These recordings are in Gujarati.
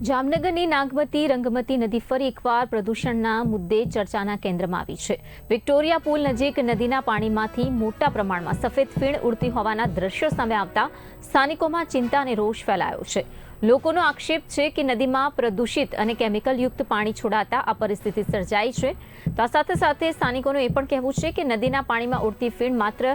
જામનગરની નાગમતી રંગમતી નદી ફરી એકવાર પ્રદૂષણના મુદ્દે ચર્ચાના કેન્દ્રમાં આવી છે. વિક્ટોરિયા પુલ નજીક નદીના પાણીમાંથી મોટા પ્રમાણમાં સફેદ ફીણ ઉડતી હોવાના દ્રશ્યો સામે આવતા સ્થાનિકોમાં ચિંતા અને રોષ ફેલાયો છે. લોકોનો આક્ષેપ છે કે નદીમાં પ્રદૂષિત અને કેમિકલયુક્ત પાણી છોડાતા આ પરિસ્થિતિ સર્જાઈ છે. તો આ સાથે સાથે સ્થાનિકોનું એ પણ કહેવું છે કે નદીના પાણીમાં ઉડતી ફીણ માત્ર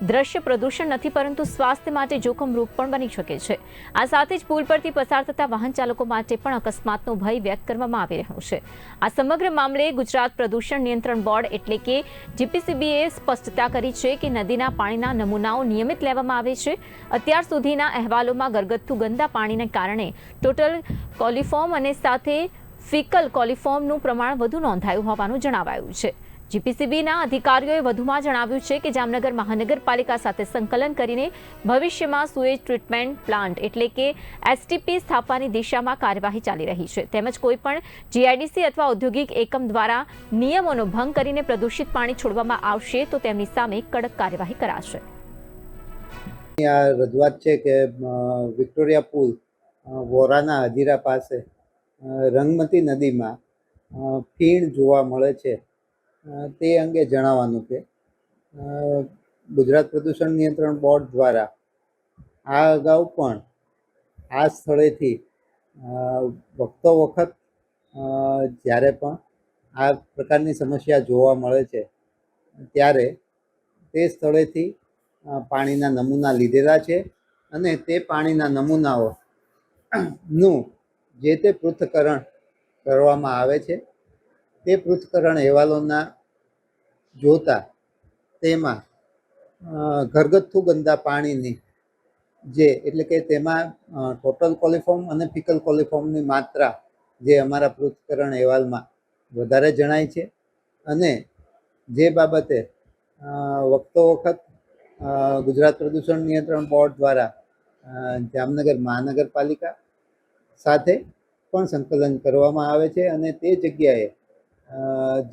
દ્રશ્ય પ્રદૂષણ નથી, પરંતુ સ્વાસ્થ્ય માટે જોખમરૂપ પણ બની શકે છે. આ સાથે જ પુલ પરથી પસાર થતા વાહન ચાલકો માટે પણ અકસ્માતનો ભય વ્યક્ત કરવામાં આવી રહ્યો છે. આ સમગ્ર મામલે ગુજરાત પ્રદૂષણ નિયંત્રણ બોર્ડ એટલે કે જીપીસીબીએ સ્પષ્ટતા કરી છે કે નદીના પાણીના નમૂનાઓ નિયમિત લેવામાં આવે છે. અત્યાર સુધીના અહેવાલોમાં ઘરગથ્થુ ગંદા પાણીને કારણે ટોટલ કોલિફોર્મ અને સાથે ફિકલ કોલિફોર્મનું પ્રમાણ વધુ નોંધાયું હોવાનું જણાવાયું છે. જીપીસીબીના અધિકારીઓએ વધુમાં જણાવ્યું છે કે જામનગર મહાનગરપાલિકા સાથે સંકલન કરીને ભવિષ્યમાં સુએજ ટ્રીટમેન્ટ પ્લાન્ટ એટલે કે એસટીપી સ્થાપવાની દિશામાં કાર્યવાહી ચાલી રહી છે. તેમજ કોઈપણ જીઆઈડીસી અથવા ઔદ્યોગિક એકમ દ્વારા નિયમોનો ભંગ કરીને પ્રદૂષિત પાણી છોડવામાં આવશે તો તેમની સામે કડક કાર્યવાહી કરાશે. આ રજૂઆત છે કે વિક્ટોરિયા પુલ વોરાના હજીરા પાસે રંગમતી નદીમાં ફીણ જોવા મળે છે. તે અંગે જણાવવાનું કે ગુજરાત પ્રદૂષણ નિયંત્રણ બોર્ડ દ્વારા આ અગાઉ પણ આ સ્થળેથી વખતો વખત જ્યારે પણ આ પ્રકારની સમસ્યા જોવા મળે છે ત્યારે તે સ્થળેથી પાણીના નમૂના લીધેલા છે અને તે પાણીના નમૂનાઓનું જે તે પૃથ્થકરણ કરવામાં આવે છે. તે પૃથ્થકરણ અહેવાલોના જોતા તેમાં ઘરગથ્થુ ગંદા પાણીની એટલે કે તેમાં ટોટલ કોલિફોર્મ અને ફિકલ કોલિફોર્મની માત્રા જે અમારા પૃથ્થકરણ અહેવાલમાં વધારે જણાય છે અને જે બાબતે વખતો વખત ગુજરાત પ્રદૂષણ નિયંત્રણ બોર્ડ દ્વારા જામનગર મહાનગરપાલિકા સાથે પણ સંકલન કરવામાં આવે છે અને તે જગ્યાએ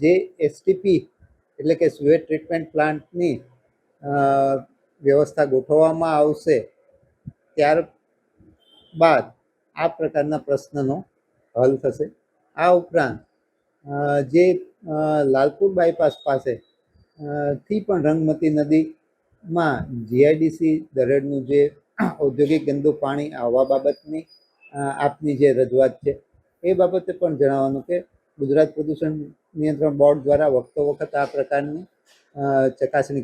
જે એસટીપી એટલે કે સુએજ ટ્રીટમેન્ટ પ્લાન્ટની વ્યવસ્થા ગોઠવવામાં આવશે ત્યારબાદ આ પ્રકારના પ્રશ્નનો હલ થશે. આ ઉપરાંત જે લાલપુર બાયપાસ પાસે થી પણ રંગમતી નદીમાં જીઆઈડીસી દરેડનું જે ઔદ્યોગિક ગંદુ પાણી આવવા બાબતની આપની જે રજૂઆત છે એ બાબતે પણ જણાવવાનું કે ગુજરાત પ્રદૂષણ નિયંત્રણ બોર્ડ દ્વારા વખતો વખત આ પ્રકારની ચકાસણી